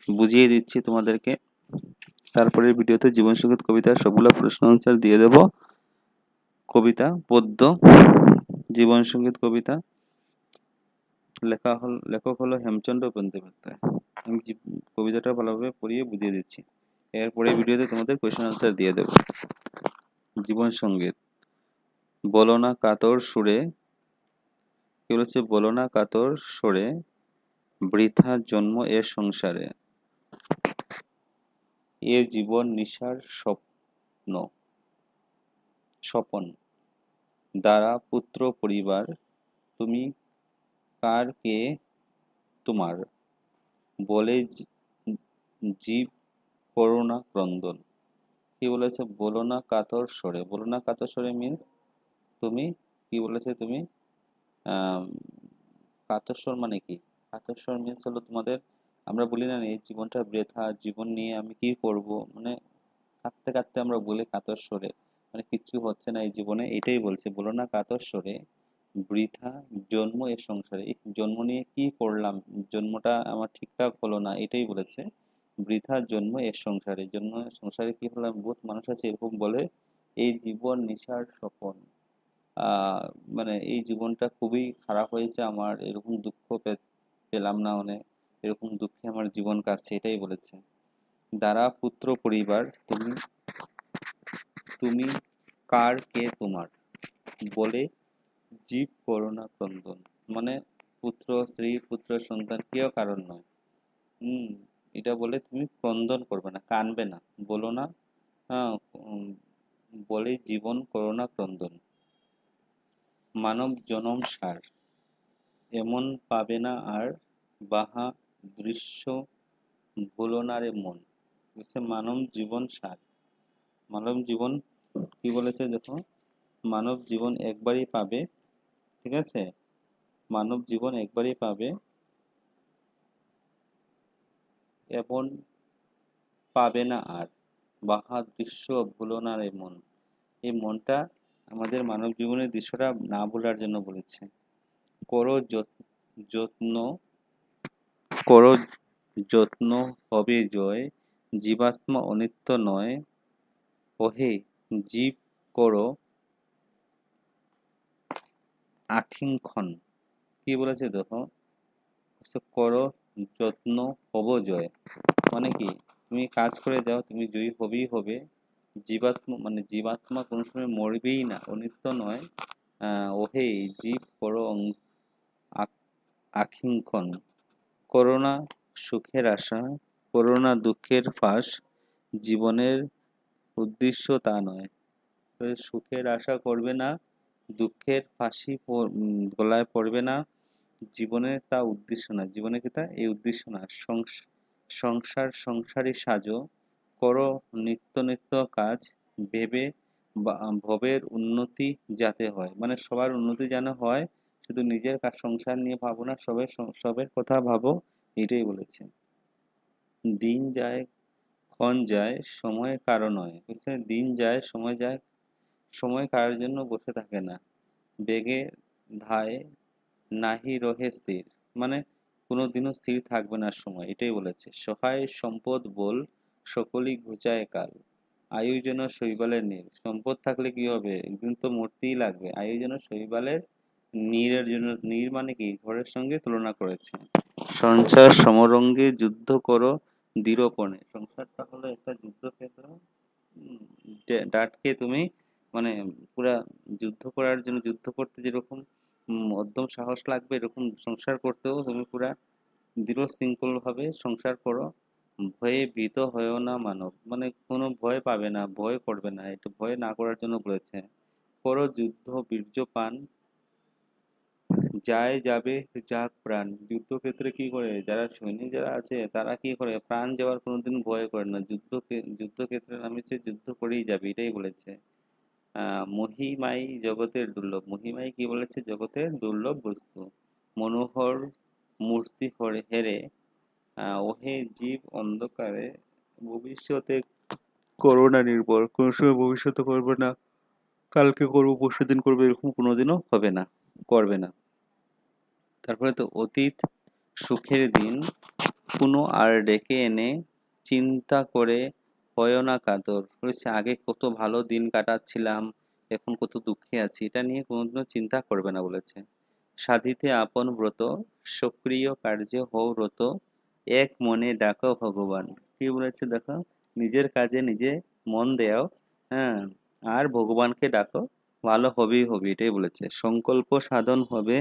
বুঝিয়ে দিচ্ছি তোমাদেরকে। তারপরের ভিডিওতে জীবন সঙ্গীত কবিতার সবগুলো প্রশ্ন আনসার দিয়ে দেব। কবিতা পদ্য জীবন সঙ্গীত কবিতা লেখক হলো হেমচন্দ্র বন্দ্যোপাধ্যায়। আমি কবিতাটা ভালোভাবে পড়িয়ে বুঝিয়ে দিচ্ছি। এরপরে ভিডিওতে তোমাদের কোয়েশ্চেন আনসার দিয়ে দেব। জীবন সঙ্গীত। বলো না কাতর সুরে, কি বলেছে? বলো না কাতর সুরে, বৃথা জন্ম এ সংসারে, এ জীবন নিশার স্বপন, দ্বারা পুত্র পরিবার, তুমি কার কে তোমার, বলে জীব করুণা ক্রন্দন। কি বলেছে? বলো না কাতর স্বরে। বলো না কাতর স্বরে মিন্স তুমি, কি বলেছে? তুমি কাতর স্বর মানে কি? কাতর স্বর মিন্স হলো তোমাদের, আমরা বলি না এই জীবনটা বৃথা, জীবন নিয়ে আমি কি করব, মানে কাঁদতে কাঁদতে আমরা বলি কাতর স্বরে, মানে কিচ্ছু হচ্ছে না এই জীবনে, এটাই বলছে। বলো না কাতর স্বরে, বৃথা জন্ম এ সংসারে, এই জন্ম নিয়ে কি করলাম, জন্মটা আমার ঠিকঠাক হলো না, এটাই বলেছে। বৃথা জন্ম এ সংসারে, জন্ম সংসারে কি হলাম, বহুত মানুষ আছে এরকম বলে, এই জীবন নিশার স্বপন, মানে এই জীবনটা খুবই খারাপ হয়েছে আমার, এরকম দুঃখ পেলাম না, মানে এরকম দুঃখে আমার জীবন কাটছে, এটাই বলেছে। দ্বারা পুত্র পরিবার, তুমি তুমি কার কে তোমার, বলে জীব করুণা ক্রন্দন, মানে পুত্র স্ত্রী পুত্র সন্তান কেউ কারণ নয়। এটা বলে তুমি ক্রন্দন করবে না, কানবে না, বলো না, হ্যাঁ, বলে জীবন করুণা ক্রন্দন। মানব জনম সার, এমন পাবে না আর, বাহা দৃশ্য ভুলো না রে মন। বলছে মানব জীবন সার, মানব জীবন কি বলেছে দেখো, মানব জীবন একবারই পাবে, ঠিক আছে? মানব জীবন একবারই পাবে, এমন পাবে না আর, বাহা দৃশ্য ভুলো না রে মন। এই মনটা আমাদের মানব জীবনের দৃশ্যটা না ভোলার জন্য বলেছে। করো যত্ন, করো যত্ন হবে জয়, জীবাত্মা অনিত্য নয়, ওহে জীব করো আখিঙ্খন। কি বলেছে দেখো, করো যত্ন হব জয়, মানে কি তুমি কাজ করে যাও, তুমি জয়ী হবেই হবে। জীবাত্মা মানে জীবাত্মা কোনো সময় মরবেই না, অনিত্য নয়। ওহে জীব করো আখিঙ্খন। করোনা সুখের আশা, করোনা দুঃখের ফাঁস, জীবনের উদ্দেশ্য তা নয়। সুখের আশা করবে না, দুঃখের ফাঁসি গলায় পড়বে না, জীবনে তা উদ্দেশ্য না, জীবনে কি তা এই উদ্দেশ্য না। সংসারী সাজো, করো নিত্য নিত্য কাজ, ভেবে ভবের উন্নতি যাতে হয়, মানে সবার উন্নতি যেন হয়, শুধু নিজের কাজ সংসার নিয়ে ভাবো না, সবের কথা ভাবো, এটাই বলেছে। দিন যায় ক্ষণ যায়, সময় কারো নয়। বুঝছে? দিন যায় সময় যায়, সময় কারোর জন্য বসে থাকে না। বেগে ধায় নাহি রহে স্থির, মানে কোনোদিনও স্থির থাকবে না সময়, এটাই বলেছে। সহায় সম্পদ বল, সকলই ঘুচায় কাল, আয়ু যেন শৈবালের নীড়। সম্পদ থাকলে কি হবে, একদিন তো মরতেই লাগবে। আয়ু যেন শৈবালের নীড়ের জন্য, নীড় মানে কি, ঘরের সঙ্গে তুলনা করেছে। সঞ্চার সমরঙ্গে যুদ্ধ করো দৃঢ়পণে, সংসারটা হলো একটা যুদ্ধক্ষেত্র, ডাটকে তুমি মানে পুরা যুদ্ধ করার জন্য, যুদ্ধ করতে যেরকম উদ্যম সাহস লাগবে, এরকম সংসার করতেও তুমি পুরা দৃঢ় শৃঙ্খল ভাবে সংসার করো। ভয়ে ভীত হয়েও না মানব, মানে কোনো ভয় পাবে না, ভয় করবে না, এটা ভয় না করার জন্য বলেছে। করো যুদ্ধ বীর্য পান, যায় যাবে যাক প্রাণ। যুদ্ধক্ষেত্রে কি করে যারা সৈনিক যারা আছে তারা কি করে, প্রাণ যাওয়ার কোনোদিন ভয় করে না, যুদ্ধক্ষেত্রে নামিছে, যুদ্ধ করেই যাবে, এটাই বলেছে। মহিমাই জগতের দুর্লভ, মহিমাই কি বলেছে, জগতের দুর্লভ বস্তু। মনোহর মূর্তি হেরে, ওহে জীব অন্ধকারে, ভবিষ্যতে করোনা নির্ভর, কোনো সময় ভবিষ্যতে করবে না, কালকে করবো পরশুদিন করবো, এরকম কোনোদিনও হবে না, করবে না। তারপরে তো অতীত সুখের দিন, পুনঃ আর ডেকে এনে চিন্তা করে হয় না কাতর। বলেছে আগে কত ভালো দিন কাটাচ্ছিলাম, এখন কত দুঃখে আছি, এটা নিয়ে কোনোদিনও চিন্তা করবে না বলেছে। সাধিতে আপন ব্রত, সক্রিয় কার্যে হও রত, এক মনে ডাকো ভগবান। কি বলেছে দেখো, নিজের কাজে নিজে মন দেও, হ্যাঁ, আর ভগবানকে ডাকো, ভালো হবেই হবে, এটাই বলেছে। সংকল্প সাধন হবে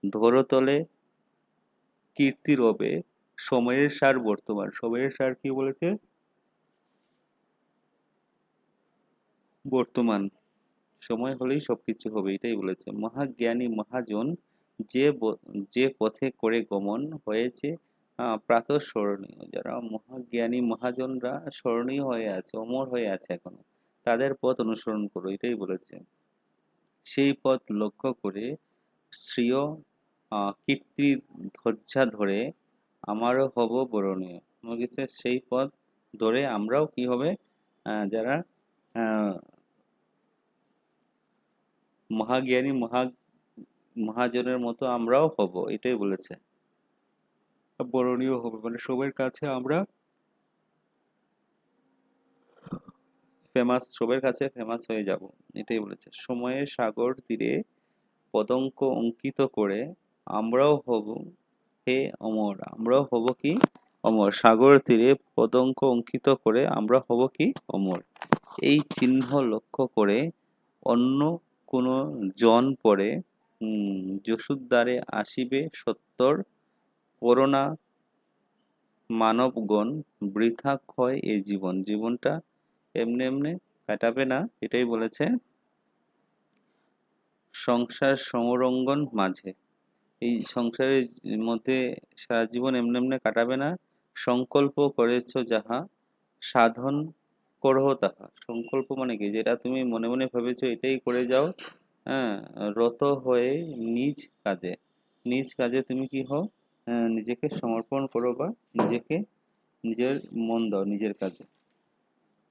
ধরতলে কীর্তি রবে, সময়ের সার বর্তমান। সময়ের সার কি বলেছে, বর্তমান। সময় হলেই সবকিছু হবে, এটাই বলেছে। মহাজ্ঞানী মহাজন যে যে পথে করে গমন হয়েছে প্রাতঃস্মরণীয়। যারা মহাজ্ঞানী মহাজনরা স্মরণীয় হয়ে আছে, অমর হয়ে আছে এখনো, তাদের পথ অনুসরণ করো, এটাই বলেছে। সেই পথ লক্ষ্য করে শ্রেয় কীর্তি ধ্বজা ধরে আমারও হব বরণীয়। আমার কাছে সেই পথ ধরে আমরাও কি হবে, যারা আহ, মহাজ্ঞানী মহাজনের মতো আমরাও হব, এটাই বলেছে। বরণীয় হবে মানে সবার কাছে আমরা ফেমাস, সবার কাছে ফেমাস হয়ে যাব, এটাই বলেছে। সময়ের সাগর তীরে পদঙ্ক অঙ্কিত করে আমরাও হব হে অমর। আমরাও হব কি, অমর। সাগর তীরে পদঙ্ক অঙ্কিত করে আমরা হব কি, অমর। এই চিহ্ন লক্ষ্য করে অন্য কোনো জন পরে যশুদ্বারে আসিবে সত্তর, করোনা মানবগণ বৃথা ক্ষয় এই জীবন। জীবনটা এমনি এমনি কাটাবে না, এটাই বলেছে। সংসার সমরঙ্গন মাঝে, এই সংসারের মধ্যে সারা জীবন এমনি এমনি কাটাবে না। সংকল্প করেছ যাহা সাধন করহ তাহা। সংকল্প মানে কি, যেটা তুমি মনে মনে ভেবেছো এটাই করে যাও, হ্যাঁ, রত হয়ে নিজ কাজে, নিজ কাজে তুমি কি হও, নিজেকে সমর্পণ করো বা নিজেকে, নিজের মন দাও নিজের কাজে।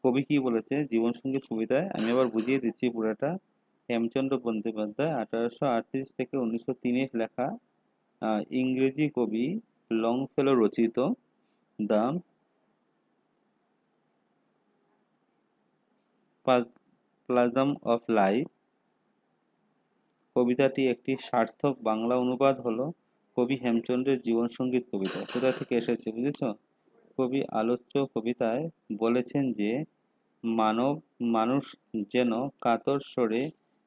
কবি কি বলেছে জীবন সঙ্গীত কবিতায়, আমি আবার বুঝিয়ে দিচ্ছি পুরাটা। হেমচন্দ্র বন্দ্যোপাধ্যায় 1838 থেকে 1903 লেখা, ইংরেজি কবি লংফেলো রচিত দ্য প্লাজম অফ লাইফ। কবিতাটি একটি সার্থক বাংলা অনুবাদ হলো কবি হেমচন্দ্রের জীবন সঙ্গীত কবিতা। কোথা থেকে এসেছে বুঝেছো? কবি আলোচ্য কবিতায় বলেছেন যে মানুষ যেন কাতর স্বরে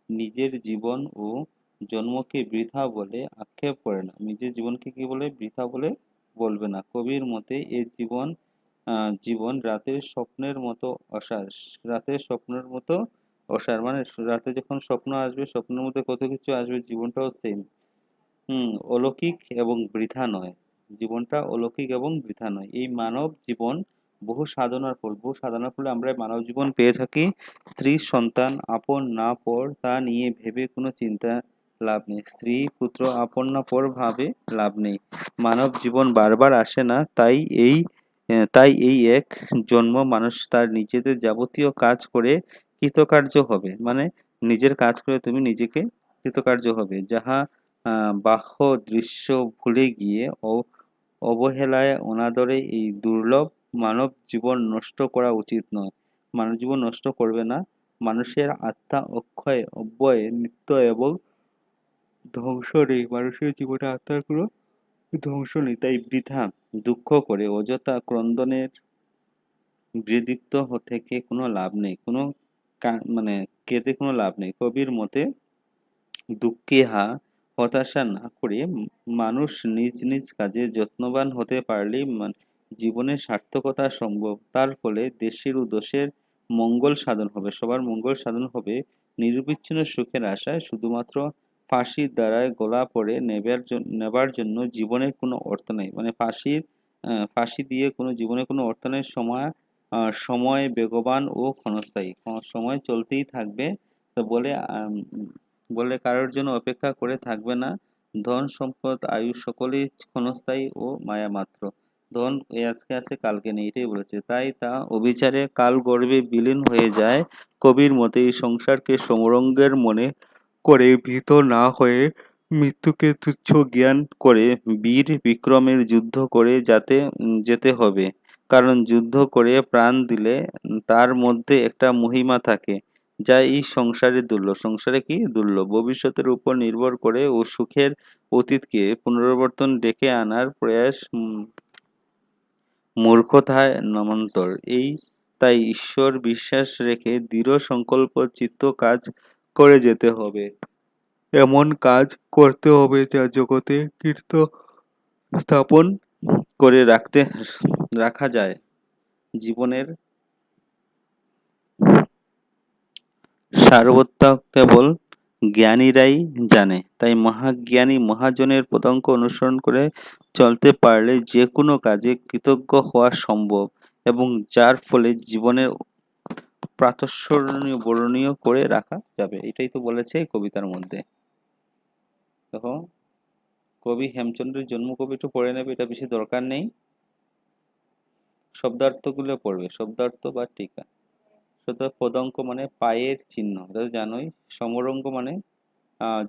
নিজের জীবন ও জন্মকে বৃথা বলে আক্ষেপ করে না। নিজের জীবনকে কি বলে, বৃথা বলে বলবে না। কবির মতে এই জীবন রাতের স্বপ্নের মতো অসার। রাতের স্বপ্নের মতো অসার মানে রাতে যখন স্বপ্ন আসবে, স্বপ্নের মধ্যে কত কিছু আসবে, জীবনটাও সেম। অলৌকিক এবং বৃথা নয়। জীবনটা অলৌকিক এবং বৃথা নয়। এই মানব জীবন বহু সাধনার ফলে আমরা মানব জীবন পেয়ে থাকি। স্ত্রী সন্তান আপন না পর তা নিয়ে ভেবে কোনো চিন্তা লাভ নেই। স্ত্রী পুত্র আপন না পর ভাবে লাভ নেই। মানব জীবন বারবার আসে না, তাই এই এক জন্ম মানুষ তার নিজেদের যাবতীয় কাজ করে কৃতকার্য হবে। মানে নিজের কাজ করে তুমি নিজেকে কৃতকার্য হবে। যাহা বাহ্য দৃশ্য ভুলে গিয়ে অবহেলায় অনাদরে এই দুর্লভ মানব জীবন নষ্ট করা উচিত নয়। মানব জীবন নষ্ট করবে না। মানুষের আত্মা অক্ষয় অব্যয় নিত্য এবং ধ্বংস নেই। মানুষের জীবনে আত্মার কোনো ধ্বংস নেই, তাই বৃথা দুঃখ করে অযথা ক্রন্দনের বিদীপ্ত থেকে কোনো লাভ নেই। কোনো মানে কেঁদে কোনো লাভ নেই। কবির মতে দুঃখে হতাশা না করে মানুষ নিজ নিজ কাজে যত্নবান হতে পারলেই জীবনের সার্থকতা সম্ভব। তার ফলে দেশের ও দোষের মঙ্গল সাধন হবে, সবার মঙ্গল সাধন হবে। নিরবিচ্ছিন্ন সুখের আশায় শুধুমাত্র ফাঁসির দ্বারায় গলা পড়ে নেবার জন্য জীবনের কোনো অর্থ নেই। মানে ফাঁসি দিয়ে কোনো জীবনের কোনো অর্থ নেই। সময় বেগবান ও ক্ষণস্থায়ী, সময় চলতেই থাকবে। তো বলে কারোর জন্য অপেক্ষা করে থাকবে না। ধন সম্পদ আয়ু সকলেই ক্ষণস্থায়ী ও মায়া মাত্র। ধন আজকে আছে কালকে নেই, এটাই বলেছে। তাই তা অবিচারে কাল গর্ভে বিলীন হয়ে যায়। কবির মতে এই সংসারকে সমরঙ্গের মনে করে ভীত না হয়ে মৃত্যুকে তুচ্ছ জ্ঞান করে বীর বিক্রমের যুদ্ধ করে যেতে হবে, কারণ যুদ্ধ করে প্রাণ দিলে তার মধ্যে একটা মহিমা থাকে যা এই সংসারে দুর্লভ। সংসারে কি দুর্লভ? ভবিষ্যতের উপর নির্ভর করে ও সুখের অতীতকে পুনরাবর্তন ডেকে আনার প্রয়াস মূর্খতায় নামান্তর। তাই ঈশ্বর বিশ্বাস রেখে দৃঢ় সংকল্প চিত্ত কাজ করে যেতে হবে। এমন কাজ করতে হবে যা জগতে কীর্ত স্থাপন করে রাখা যায়। জীবনের সারবত্তা কেবল জ্ঞানীরাই জানে। তাই মহাজ্ঞানী মহাজনের পদাঙ্ক অনুসরণ করে চলতে পারলে যে কোনো কাজে কৃতজ্ঞ হওয়া সম্ভব এবং যার ফলে জীবনের প্রাতঃস্মরণীয় বরণীয় করে রাখা যাবে। এটাই তো বলেছে এই কবিতার মধ্যে। দেখো, কবি হেমচন্দ্রের জন্মকবি একটু পড়ে নেবে, এটা বেশি দরকার নেই। শব্দার্থগুলো পড়বে, শব্দার্থ বা টিকা। সুতরাং পদঙ্ক মানে পায়ের চিহ্ন, এটা তো জানোই। সমরঙ্গ মানে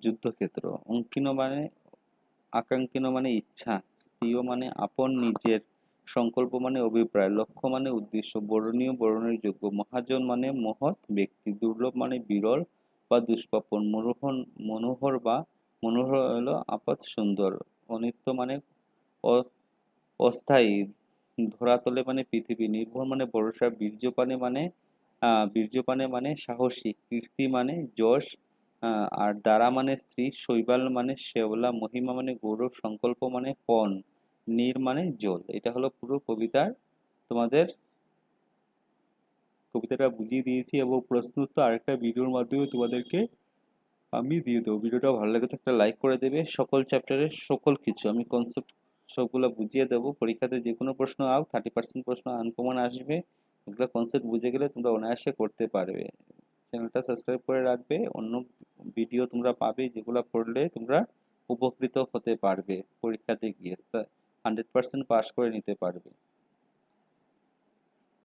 যুদ্ধক্ষেত্র। অঙ্কিন মানে আকাঙ্ক্ষিন মানে ইচ্ছা। স্থিয় মানে আপন নিজের। সংকল্প মানে অভিপ্রায়। লক্ষ্য মানে উদ্দেশ্য। বরণীয় বরণের যোগ্য। মহাজন মানে মহৎ ব্যক্তি। দুর্লভ মানে বিরল বা দুষ্প্রাপ্য। মনোহর বা মনোহর হলো আপাত সুন্দর। অনিত্য মানে অস্থায়ী। ধরাতলে মানে পৃথিবী। নির্ভর মানে ভরসা। বীর্যপানে মানে সাহসী। কীর্তি মানে যশ। আর দ্বারা মানে স্ত্রী। শৈবাল মানে শেওলা। মহিমা মানে গৌরব। সংকল্প মানে পণ। নীর মানে জল। এটা হলো পুরো কবিতার তোমাদের কবিতাটা বুঝিয়ে দিয়েছি, এবং প্রশ্ন উত্তর আরেকটা ভিডিওর মাধ্যমে তোমাদেরকে আমি দিয়ে দেবো। ভিডিওটা ভালো লাগে তো একটা লাইক করে দেবে। সকল চ্যাপ্টারের সকল কিছু আমি কনসেপ্ট সবগুলো বুঝিয়ে দেবো। পরীক্ষাতে যে কোনো প্রশ্ন 30% প্রশ্ন আনকমন আসবে। এগুলো কনসেপ্ট বুঝে গেলে তোমরা অনায়াসে করতে পারবে। চ্যানেলটা সাবস্ক্রাইব করে রাখবে, অন্য ভিডিও তোমরা পাবে যেগুলো পড়লে তোমরা উপকৃত হতে পারবে, পরীক্ষাতে গিয়ে 100% পাস করে নিতে পারবে।